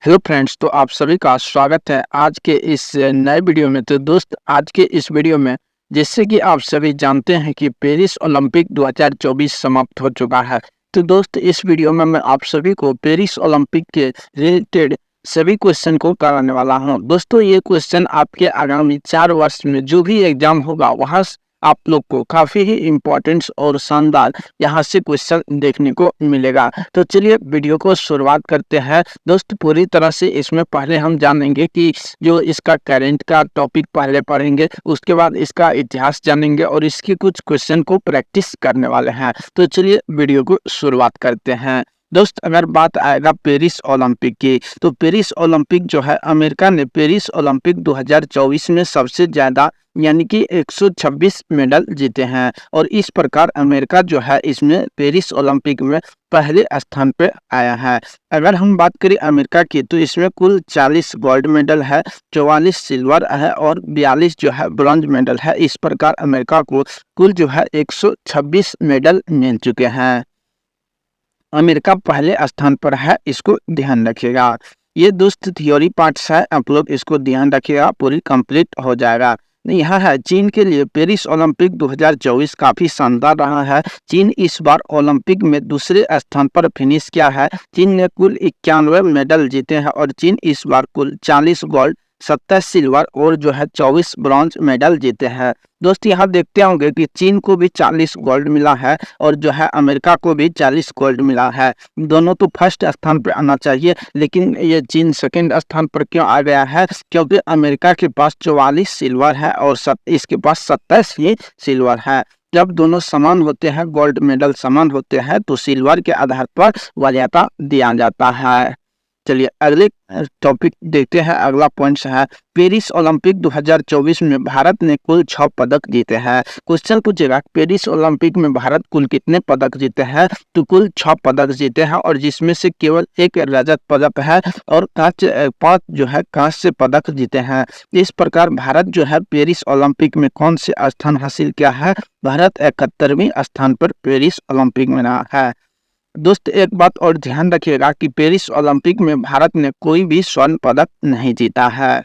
Hello friends, तो आप सभी का स्वागत है आज के इस नए वीडियो में। तो दोस्त, आज के इस वीडियो में जैसे कि आप सभी जानते हैं कि पेरिस ओलंपिक 2024 समाप्त हो चुका है। तो दोस्त, इस वीडियो में मैं आप सभी को पेरिस ओलंपिक के रिलेटेड सभी क्वेश्चन को कराने वाला हूं। दोस्तों, ये क्वेश्चन आपके आगामी 4 वर्ष में जो भी एग्जाम होगा वहां आप लोग को काफी ही इम्पोर्टेंट और शानदार यहाँ से क्वेश्चन देखने को मिलेगा। तो चलिए वीडियो को शुरुआत करते हैं। दोस्त, पूरी तरह से इसमें पहले हम जानेंगे कि जो इसका करंट का टॉपिक पहले पढ़ेंगे, उसके बाद इसका इतिहास जानेंगे और इसके कुछ क्वेश्चन को प्रैक्टिस करने वाले हैं। तो चलिए वीडियो को शुरुआत करते हैं। दोस्त, अगर बात आएगा पेरिस ओलंपिक की, तो पेरिस ओलंपिक जो है, अमेरिका ने पेरिस ओलंपिक 2024 में सबसे ज़्यादा यानी कि 126 मेडल जीते हैं और इस प्रकार अमेरिका जो है इसमें पेरिस ओलंपिक में पहले स्थान पर आया है। अगर हम बात करें अमेरिका की, तो इसमें कुल 40 गोल्ड मेडल है, 44 सिल्वर है और 42 जो है ब्रॉन्ज मेडल है। इस प्रकार अमेरिका को कुल जो है 126 मेडल मिल चुके हैं। अमेरिका पहले स्थान पर है, इसको ध्यान रखिएगा। ये दोस्त थ्योरी पार्ट्स है, आप लोग इसको ध्यान रखिएगा, पूरी कंप्लीट हो जाएगा। यहाँ है चीन के लिए पेरिस ओलंपिक 2024 काफी शानदार रहा है। चीन इस बार ओलंपिक में दूसरे स्थान पर फिनिश किया है। चीन ने कुल 91 मेडल जीते हैं और चीन इस बार कुल 40 गोल्ड, 27 सिल्वर और जो है 24 ब्रॉन्ज मेडल जीते हैं। दोस्त, यहाँ देखते होंगे कि चीन को भी 40 गोल्ड मिला है और जो है अमेरिका को भी 40 गोल्ड मिला है। दोनों तो फर्स्ट स्थान पर आना चाहिए, लेकिन ये चीन सेकंड स्थान पर क्यों आ गया है? क्योंकि अमेरिका के पास 44 सिल्वर है और इसके पास 27 ही सिल्वर है। जब दोनों समान होते हैं, गोल्ड मेडल समान होते हैं, तो सिल्वर के आधार पर वरीयता दिया जाता है। चलिए अगले टॉपिक देखते हैं। अगला पॉइंट है पेरिस ओलंपिक 2024 में भारत ने कुल 6 पदक जीते हैं। क्वेश्चन पूछेगा पेरिस ओलंपिक में भारत कुल कितने पदक जीते हैं? तो कुल 6 पदक जीते हैं और जिसमें से केवल एक रजत पदक है और 5 जो है कांस्य पदक जीते हैं। इस प्रकार भारत जो है पेरिस ओलंपिक में कौन से स्थान हासिल किया है? भारत 71वें स्थान पर पेरिस ओलंपिक में रहा है। दोस्त, एक बात और ध्यान रखिएगा कि पेरिस ओलंपिक में भारत ने कोई भी स्वर्ण पदक नहीं जीता है।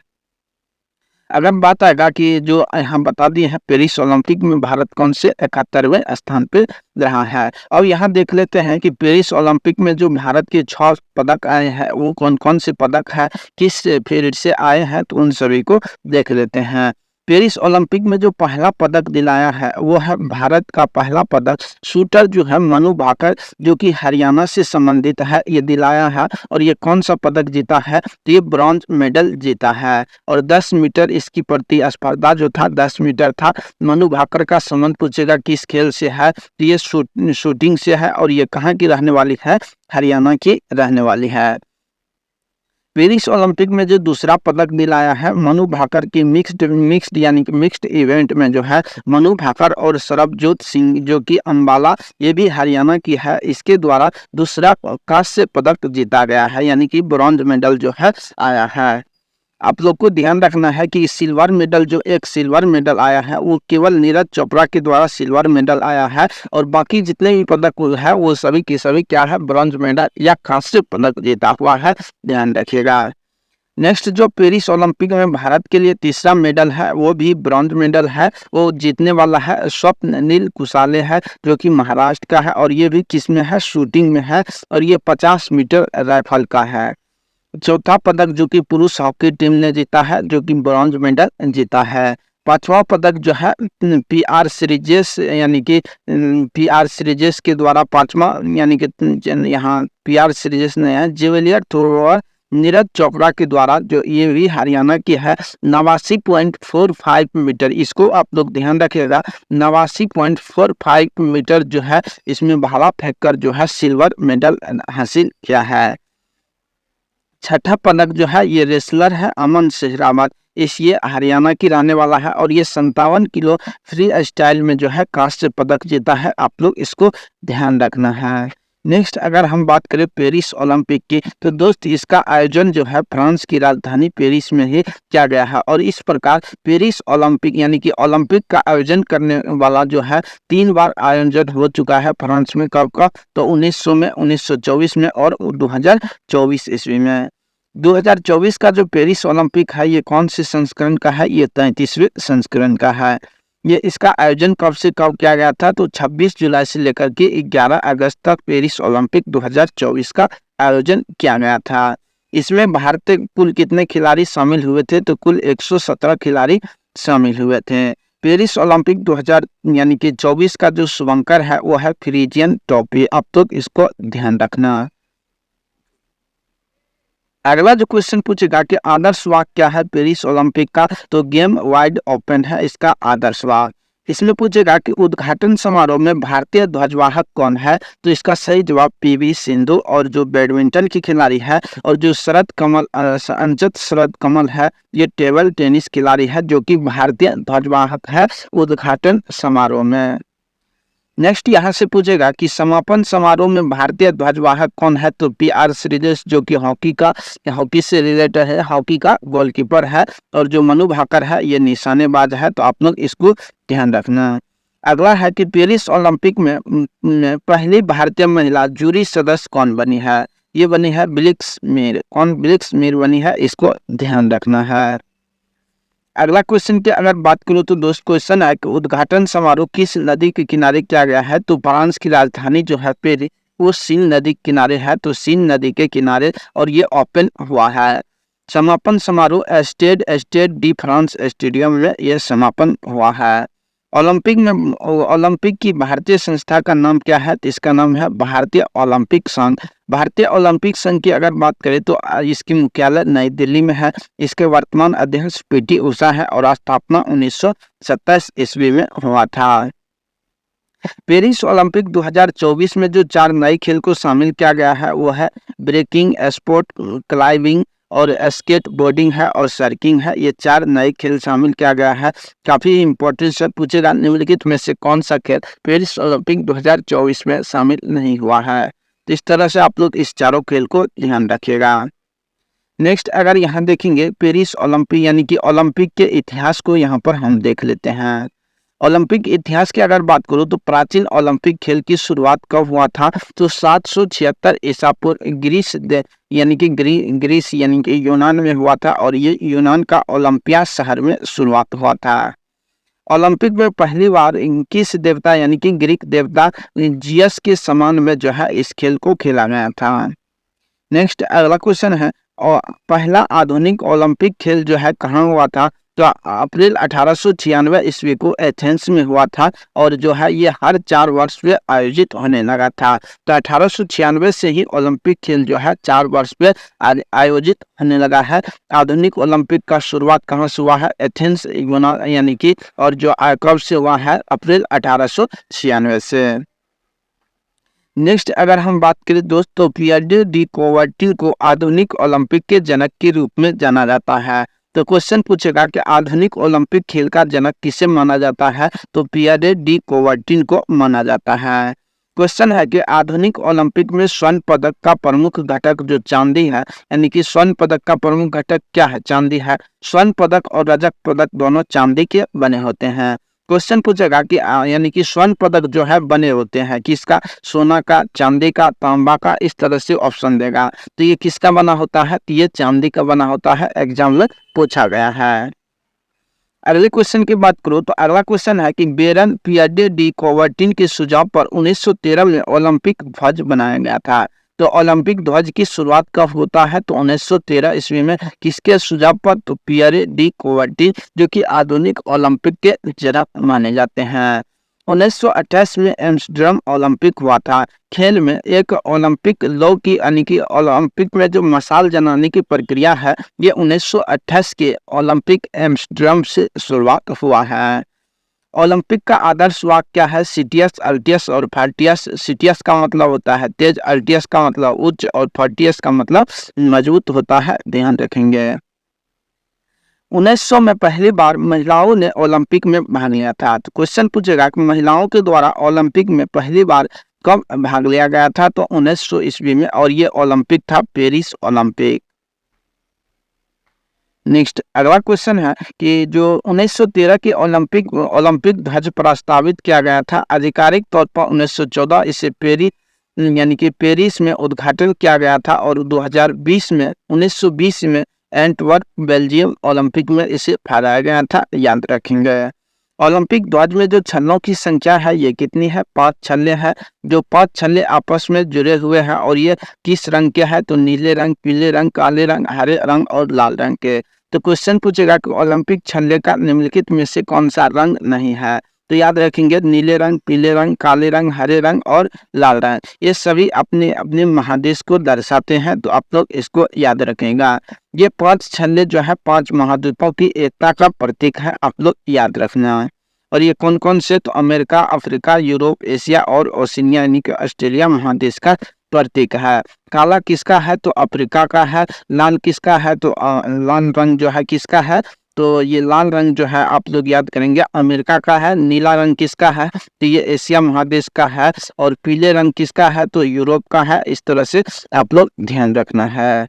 अगर बात आएगा कि जो यहाँ बता दिए हैं पेरिस ओलंपिक में भारत कौन से 71वें स्थान पे रहा है। अब यहाँ देख लेते हैं कि पेरिस ओलंपिक में जो भारत के 6 पदक आए हैं वो कौन कौन से पदक है, किस फील्ड से आए हैं, तो उन सभी को देख लेते हैं। पेरिस ओलंपिक में जो पहला पदक दिलाया है वो है भारत का पहला पदक शूटर जो है मनु भाकर, जो कि हरियाणा से संबंधित है, ये दिलाया है। और ये कौन सा पदक जीता है? तो ये ब्रॉन्ज मेडल जीता है। और 10 मीटर इसकी प्रतिस्पर्धा जो था 10 मीटर था। मनु भाकर का संबंध पूछेगा किस खेल से है, तो ये शूटिंग से है और ये कहाँ की रहने वाली है? हरियाणा की रहने वाली है। पेरिस ओलंपिक में जो दूसरा पदक दिलाया है मनु भाकर की मिक्स्ड यानी कि मिक्स्ड इवेंट में जो है मनु भाकर और सरबजोत सिंह जो कि अंबाला, ये भी हरियाणा की है, इसके द्वारा दूसरा कांस्य पदक जीता गया है, यानी कि ब्रॉन्ज मेडल जो है आया है। आप लोग को ध्यान रखना है कि सिल्वर मेडल जो एक सिल्वर मेडल आया है वो केवल नीरज चोपड़ा के द्वारा सिल्वर मेडल आया है और बाकी जितने भी पदक है वो सभी के सभी क्या है? ब्रॉन्ज मेडल या कांस्य पदक जीता हुआ है, ध्यान रखिएगा। नेक्स्ट जो पेरिस ओलंपिक में भारत के लिए तीसरा मेडल है वो भी ब्रॉन्ज मेडल है, वो जीतने वाला है स्वप्निल कुसाले है, जो कि महाराष्ट्र का है और ये भी किसमें है? शूटिंग में है और ये 50 मीटर राइफल का है। चौथा पदक जो कि पुरुष हॉकी टीम ने जीता है, जो कि ब्रॉन्ज मेडल जीता है। पांचवा पदक जो है पीआर सीरीजेस यानी कि पीआर सीरीजेस के द्वारा पांचवा यानी कि यहाँ पीआर सीरीजेस ने है जेवलियर थ्रोअर नीरज चोपड़ा के द्वारा, जो ये भी हरियाणा की है, 89.45 मीटर। इसको आप लोग ध्यान रखिएगा, 89.45 मीटर जो है इसमें भाला फेंककर जो है सिल्वर मेडल हासिल किया है। छठा पदक जो है ये रेसलर है अमन सेहरावत, ये हरियाणा की रहने वाला है और ये 57 किलो फ्री स्टाइल में जो है कांस्य पदक जीता है। आप लोग इसको ध्यान रखना है। नेक्स्ट अगर हम बात करें पेरिस ओलंपिक की, तो दोस्त इसका आयोजन जो है फ्रांस की राजधानी पेरिस में ही किया गया है और इस प्रकार पेरिस ओलंपिक यानी कि ओलंपिक का आयोजन करने वाला जो है 3 बार आयोजन हो चुका है फ्रांस में। कब का? तो 1900 में, 1924 में और 2024 ईस्वी में। 2024 का जो पेरिस ओलंपिक है ये कौन से संस्करण का है? ये 33वें संस्करण का है। ये इसका आयोजन कब से कब किया गया था? तो 26 जुलाई से लेकर के 11 अगस्त तक पेरिस ओलंपिक 2024 का आयोजन किया गया था। इसमें भारत के कुल कितने खिलाड़ी शामिल हुए थे? तो कुल 117 खिलाड़ी शामिल हुए थे। पेरिस ओलंपिक 2000 यानी कि 24 का जो शुभंकर है वो है फ्रीजियन टोपी। अब तो इसको ध्यान रखना। अगला जो क्वेश्चन पूछेगा कि आदर्श वाक्य क्या है पेरिस ओलंपिक का? तो गेम वाइड ओपन है इसका आदर्श वाक्य। इसमें पूछेगा कि उद्घाटन समारोह में भारतीय ध्वजवाहक कौन है? तो इसका सही जवाब पीवी सिंधु। और जो बैडमिंटन की खिलाड़ी है और जो अंजत शरद कमल है ये टेबल टेनिस खिलाड़ी है जो कि भारतीय ध्वजवाहक है उद्घाटन समारोह में। नेक्स्ट यहाँ से पूछेगा कि समापन समारोह में भारतीय ध्वजवाहक कौन है? तो PR श्रीजेश जो कि हॉकी से रिलेटेड है, हॉकी का गोलकीपर है। और जो मनु भाकर है ये निशानेबाज है। तो आप लोग इसको ध्यान रखना। अगला है कि पेरिस ओलंपिक में पहली भारतीय महिला जूरी सदस्य कौन बनी है? ये बनी है ब्लिक्स मीर। कौन ब्लिक्स मीर बनी है? इसको ध्यान रखना है। अगला क्वेश्चन की अगर बात करूं तो दोस्त क्वेश्चन है कि उद्घाटन समारोह किस नदी के किनारे किया गया है? तो फ्रांस की राजधानी जो है पेरिस वो सीन नदी के किनारे है। तो सीन नदी के किनारे और ये ओपन हुआ है। समापन समारोह स्टेड डी फ्रांस स्टेडियम में यह समापन हुआ है। ओलंपिक की भारतीय संस्था का नाम क्या है? तो इसका नाम है भारतीय ओलंपिक संघ। भारतीय ओलंपिक संघ की अगर बात करें तो इसकी मुख्यालय नई दिल्ली में है। इसके वर्तमान अध्यक्ष PT उषा है और स्थापना 1927 ईस्वी में हुआ था। पेरिस ओलंपिक 2024 में जो 4 नए खेल को शामिल किया गया है वो है ब्रेकिंग, स्पोर्ट क्लाइंबिंग और स्केट बोर्डिंग है और सर्किंग है। ये 4 नए खेल शामिल किया गया है। काफी इंपॉर्टेंट से पूछेगा निम्नलिखित में से कौन सा खेल पेरिस ओलंपिक 2024 में शामिल नहीं हुआ है? तो इस तरह से आप लोग इस चारों खेल को ध्यान रखिएगा। नेक्स्ट अगर यहाँ देखेंगे पेरिस ओलंपिक यानी कि ओलंपिक के इतिहास को यहाँ पर हम देख लेते हैं। ओलंपिक इतिहास की अगर बात करूं तो प्राचीन ओलंपिक खेल की शुरुआत कब हुआ था? तो 776 ईसा पूर्व ग्रीस यानी कि यूनान में हुआ था। और ये यूनान का ओलंपिया शहर में शुरुआत हुआ था। ओलंपिक में पहली बार किस देवता यानी कि ग्रीक देवता जियस के सम्मान में जो है इस खेल को खेला गया था। नेक्स्ट अगला क्वेश्चन है और पहला आधुनिक ओलंपिक खेल जो है कहाँ हुआ था? तो अप्रैल 1896 ईस्वी को एथेंस में हुआ था। और जो है ये हर 4 वर्ष में आयोजित होने लगा था। तो 1896 से ही ओलंपिक खेल जो है 4 वर्ष में आयोजित होने लगा है। आधुनिक ओलंपिक का शुरुआत कहाँ से हुआ है? एथेंस यानी कि और जो कब से हुआ है? अप्रैल 1896 से। नेक्स्ट अगर हम बात करें दोस्तों पिएरे डी कुबर्टिन को आधुनिक ओलंपिक के जनक के रूप में जाना जाता है। तो क्वेश्चन पूछेगा कि आधुनिक ओलंपिक खेल का जनक किसे माना जाता है? तो पिएरे डी कुबर्टिन को माना जाता है। क्वेश्चन है कि आधुनिक ओलंपिक में स्वर्ण पदक का प्रमुख घटक जो चांदी है यानी कि स्वर्ण पदक का प्रमुख घटक क्या है? चांदी है। स्वर्ण पदक और रजत पदक दोनों चांदी के बने होते हैं। क्वेश्चन पूछेगा कि यानी कि स्वर्ण पदक जो है बने होते हैं किसका? सोना का, चांदी का, तांबा का, इस तरह से ऑप्शन देगा। तो ये किसका बना होता है? तो ये चांदी का बना होता है। एग्जाम में पूछा गया है। अगले क्वेश्चन की बात करो तो अगला क्वेश्चन है कि बेरन पिएरे डी कुबर्टिन के सुझाव पर 1913 में ओलंपिक ध्वज बनाया गया था। तो ओलंपिक ध्वज की शुरुआत कब होता है? तो 1913 ईस्वी में। किसके सुझाव पर? तो पिएरे डी कुबर्टिन जो कि आधुनिक ओलंपिक के जनक माने जाते हैं। 1928 में एम्स्टर्डम ओलंपिक हुआ था। खेल में एक ओलंपिक लौ की यानी कि ओलंपिक में जो मशाल जलाने की प्रक्रिया है ये 1928 के ओलंपिक एम्स्टर्डम से शुरुआत हुआ है। ओलंपिक का आदर्श वाक्य क्या है? सिटियस, अल्टियस और फर्टियस। सिटियस का मतलब होता है तेज, अल्टियस का मतलब उच्च और फर्टियस का मतलब मजबूत होता है। ध्यान रखेंगे। 1900 में पहली बार महिलाओं ने ओलंपिक में भाग लिया था। तो क्वेश्चन पूछेगा कि महिलाओं के द्वारा ओलंपिक में पहली बार कब भाग लिया गया था? तो 1900 ईस्वी में। और ये ओलंपिक था पेरिस ओलंपिक। नेक्स्ट अगला क्वेश्चन है कि जो 1913 के ओलंपिक ध्वज प्रस्तावित किया गया था आधिकारिक तौर पर 1914 इसे पेरिस यानी कि पेरिस में उद्घाटन किया गया था और 2020 में 1920 में एंटवर्प बेल्जियम ओलंपिक में इसे फहराया गया था, याद रखेंगे। ओलंपिक ध्वज में जो छल्लों की संख्या है ये कितनी है? 5 छल्ले हैं। जो 5 छल्ले आपस में जुड़े हुए हैं और ये किस रंग के हैं? तो नीले रंग, पीले रंग, काले रंग, हरे रंग और लाल रंग के। तो क्वेश्चन पूछेगा कि ओलंपिक छल्ले का निम्नलिखित में से कौन सा रंग नहीं है? तो याद रखेंगे नीले रंग, पीले रंग, काले रंग, हरे रंग और लाल रंग। ये सभी अपने अपने महादेश को दर्शाते हैं, तो आप लोग इसको याद रखेगा। ये 5 छल्ले जो है 5 महाद्वीपों की एकता का प्रतीक है, आप लोग याद रखना है। और ये कौन कौन से? तो अमेरिका, अफ्रीका, यूरोप, एशिया और ओशिनिया यानी कि ऑस्ट्रेलिया महादेश का प्रतीक है। काला किसका है? तो अफ्रीका का है। लाल किसका है? तो लाल रंग जो है किसका है? तो ये लाल रंग जो है आप लोग याद करेंगे अमेरिका का है। नीला रंग किसका है? तो ये एशिया महादेश का है। और पीले रंग किसका है? तो यूरोप का है। इस तरह से आप लोग ध्यान रखना है।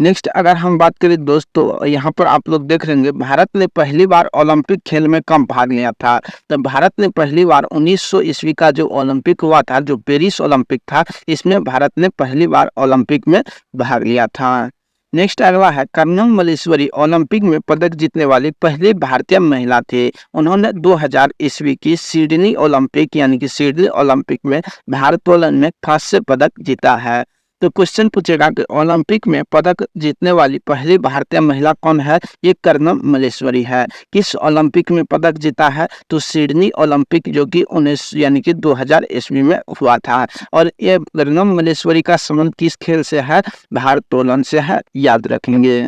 नेक्स्ट अगर हम बात करें दोस्तों, यहाँ पर आप लोग देख रहे हैं भारत ने पहली बार ओलंपिक खेल में कब भाग लिया था? तो भारत ने पहली बार 1900 ईस्वी का जो ओलंपिक हुआ था, जो पेरिस ओलंपिक था, इसमें भारत ने पहली बार ओलंपिक में भाग लिया था। नेक्स्ट अगला है कर्नम मल्लेश्वरी ओलंपिक में पदक जीतने वाली पहली भारतीय महिला थी। उन्होंने 2000 ईस्वी की सिडनी ओलंपिक यानी कि सिडनी ओलंपिक में भारोत्तोलन में कांस्य पदक जीता है। तो क्वेश्चन पूछेगा कि ओलंपिक में पदक जीतने वाली पहली भारतीय महिला कौन है? ये कर्नम मल्लेश्वरी है। किस ओलंपिक में पदक जीता है? तो सिडनी ओलंपिक जो कि 19 यानी कि 2000 ईस्वी में हुआ था। और ये कर्नम मल्लेश्वरी का संबंध किस खेल से है? भारोत्तोलन से है, याद रखेंगे।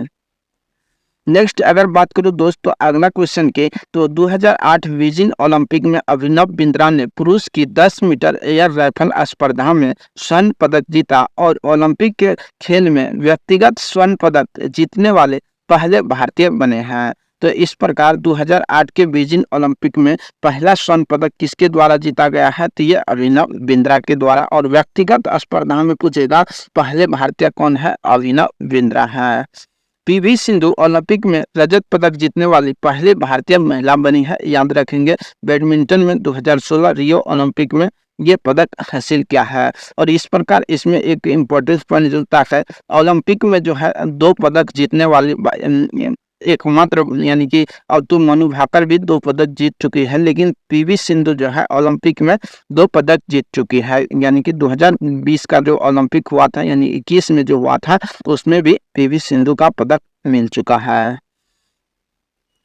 नेक्स्ट अगर बात करूं दोस्तों अगला क्वेश्चन के, तो 2008 बीजिंग ओलंपिक में अभिनव बिंद्रा ने पुरुष की 10 मीटर एयर राइफल स्पर्धा में स्वर्ण पदक जीता और ओलंपिक के खेल में व्यक्तिगत स्वर्ण पदक जीतने वाले पहले भारतीय बने हैं। तो इस प्रकार 2008 के बीजिंग ओलंपिक में पहला स्वर्ण पदक किसके द्वारा जीता गया है? तो ये अभिनव बिंद्रा के द्वारा। और व्यक्तिगत स्पर्धा में पूछेगा पहले भारतीय कौन है? अभिनव बिंद्रा है। पीवी सिंधु ओलंपिक में रजत पदक जीतने वाली पहली भारतीय महिला बनी है, याद रखेंगे। बैडमिंटन में 2016 रियो ओलंपिक में ये पदक हासिल किया है। और इस प्रकार इसमें एक इम्पोर्टेंट पॉइंट जुड़ता है, ओलंपिक में जो है 2 पदक जीतने वाली एकमात्र यानी कि अब तो मनु भाकर भी 2 पदक जीत चुकी है, लेकिन पीवी सिंधु जो है ओलंपिक में 2 पदक जीत चुकी है। यानी कि 2020 का जो ओलंपिक हुआ था यानी 21 में जो हुआ था उसमें भी पीवी सिंधु का पदक मिल चुका है।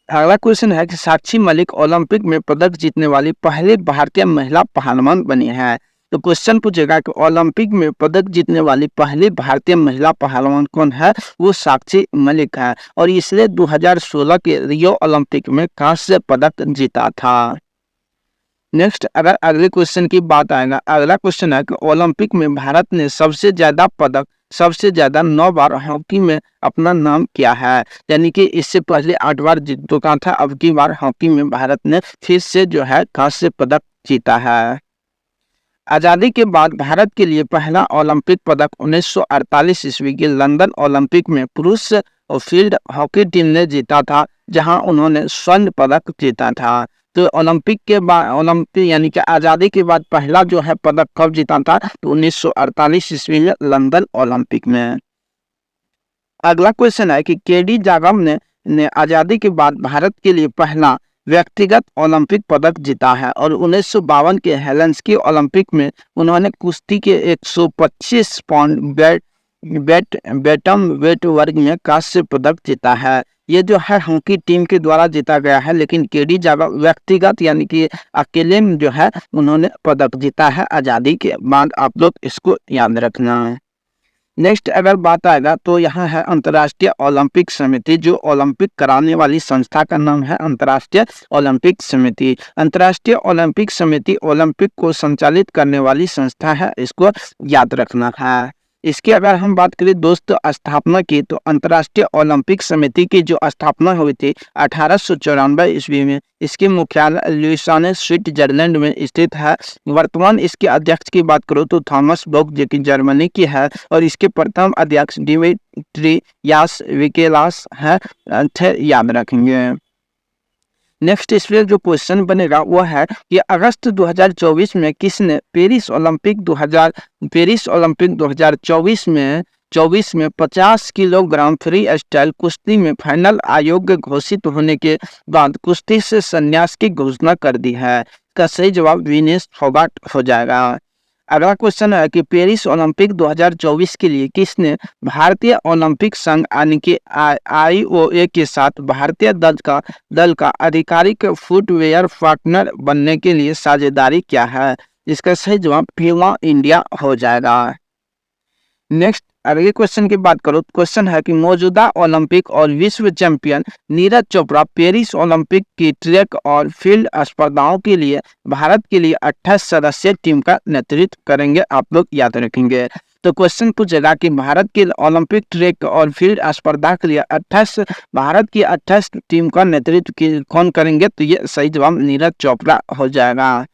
अगला क्वेश्चन है कि साक्षी मलिक ओलंपिक में पदक जीतने वाली पहली भारतीय महिला पहलवान बनी है। तो क्वेश्चन पूछेगा कि ओलंपिक में पदक जीतने वाली पहली भारतीय महिला पहलवान कौन है? वो साक्षी मलिक है और इसने 2016 के रियो ओलंपिक में कांस्य पदक जीता था। नेक्स्ट अगर अगले क्वेश्चन की बात आएगा, अगला क्वेश्चन है कि ओलंपिक में भारत ने सबसे ज्यादा 9 बार हॉकी में अपना नाम किया है। यानी कि इससे पहले 8 बार जीत चुका था, अब की बार हॉकी में भारत ने फिर से जो है कांस्य पदक जीता है। आजादी के बाद भारत के लिए पहला ओलंपिक पदक 1948 ईस्वी के लंदन ओलंपिक में पुरुष फील्ड हॉकी टीम ने जीता था, जहां उन्होंने स्वर्ण पदक जीता था। तो ओलंपिक के बाद यानी कि आजादी के बाद पहला जो है पदक कब जीता था? तो 1948 ईस्वी में लंदन ओलंपिक में। अगला क्वेश्चन है कि केडी जागम ने आजादी के बाद भारत के लिए पहला व्यक्तिगत ओलंपिक पदक जीता है और 1952 के हेलेंस्की ओलंपिक में उन्होंने कुश्ती के 125 पाउंड बेटम वेट वर्ग में कांस्य पदक जीता है। ये जो है हॉकी टीम के द्वारा जीता गया है, लेकिन केडी जागम व्यक्तिगत यानी कि अकेले में जो है उन्होंने पदक जीता है आजादी के बाद। आप लोग इसको याद रखना है। नेक्स्ट अगर बात आएगा तो यहाँ है अंतर्राष्ट्रीय ओलंपिक समिति। जो ओलंपिक कराने वाली संस्था का नाम है अंतर्राष्ट्रीय ओलंपिक समिति। अंतर्राष्ट्रीय ओलंपिक समिति ओलंपिक को संचालित करने वाली संस्था है, इसको याद रखना है। इसकी अगर हम बात करें दोस्तों स्थापना की, तो अंतर्राष्ट्रीय ओलंपिक समिति की जो स्थापना हुई थी 1894 ईस्वी में। इसके मुख्यालय ल्यूसाने स्विट्जरलैंड में स्थित है। वर्तमान इसके अध्यक्ष की बात करो तो थॉमस बॉक जो कि जर्मनी की है और इसके प्रथम अध्यक्ष डिमित्रियास विकेलास है, याद रखेंगे। नेक्स्ट इस पे जो क्वेश्चन बनेगा वो है कि अगस्त 2024 में किसने पेरिस ओलंपिक 2024 में 50 किलोग्राम फ्री स्टाइल कुश्ती में फाइनल आयोग घोषित होने के बाद कुश्ती से संन्यास की घोषणा कर दी है। इसका सही जवाब विनेश फोगाट हो जाएगा। अगला क्वेश्चन है कि पेरिस ओलंपिक 2024 के लिए किसने भारतीय ओलंपिक संघ यानी कि IOA के साथ भारतीय दल का आधिकारिक फुटवेयर पार्टनर बनने के लिए साझेदारी किया है। इसका सही जवाब टीम इंडिया हो जाएगा। नेक्स्ट अगले क्वेश्चन की बात करो, क्वेश्चन है कि मौजूदा ओलंपिक और विश्व champion Neeraj Chopra Paris Olympic की ट्रैक और फील्ड स्पर्धाओं के लिए भारत के लिए 28 सदस्यीय टीम का नेतृत्व करेंगे। आप लोग याद रखेंगे। तो क्वेश्चन पूछेगा कि भारत के ओलंपिक ट्रैक और फील्ड स्पर्धा के लिए 28 भारत की 28 टीम का नेतृत्व कौन करेंगे, तो ये सही जवाब नीरज चोपड़ा हो जाएगा।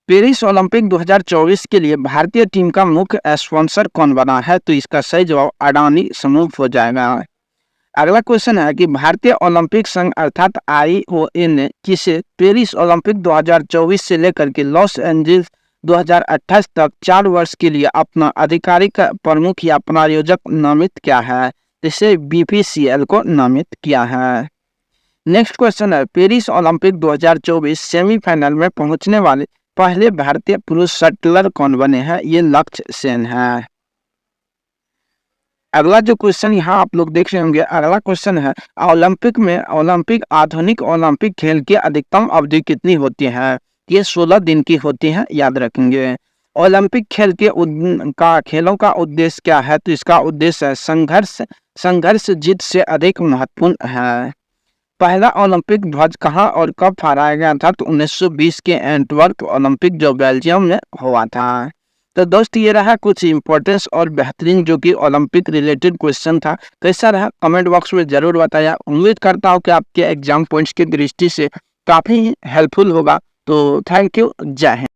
पेरिस ओलंपिक 2024 के लिए भारतीय टीम का मुख्य स्पॉन्सर कौन बना है, तो इसका सही जवाब अडानी समूह हो जाएगा। अगला क्वेश्चन है कि भारतीय ओलंपिक संघ अर्थात IOA ने किसे पेरिस ओलंपिक 2024 से लेकर के लॉस एंजल्स 2028 तक 4 वर्ष के लिए अपना आधिकारिक प्रमुख या प्रायोजक नामित किया है, जिसे BPCL को नामित किया है। नेक्स्ट क्वेश्चन है पेरिस ओलंपिक 2024 सेमीफाइनल में पहुंचने वाले पहले भारतीय पुरुष शटलर कौन बने हैं, ये लक्ष्य सेन है। अगला जो क्वेश्चन यहाँ आप लोग देख रहे होंगे, अगला क्वेश्चन है ओलंपिक आधुनिक ओलंपिक खेल की अधिकतम अवधि कितनी होती है, ये 16 दिन की होती है, याद रखेंगे। ओलंपिक खेलों का उद्देश्य क्या है, तो इसका उद्देश्य है संघर्ष जीत से अधिक महत्वपूर्ण है। पहला ओलंपिक ध्वज कहाँ और कब फहराया गया था, तो 1920 के एंटवर्प ओलंपिक जो बेल्जियम में हुआ था। तो दोस्त ये रहा कुछ इंपॉर्टेंस और बेहतरीन जो कि ओलंपिक रिलेटेड क्वेश्चन था। कैसा रहा कमेंट बॉक्स में जरूर बताया। उम्मीद करता हूँ कि आपके एग्जाम पॉइंट्स की दृष्टि से काफ़ी हेल्पफुल होगा। तो थैंक यू, जय हिंद।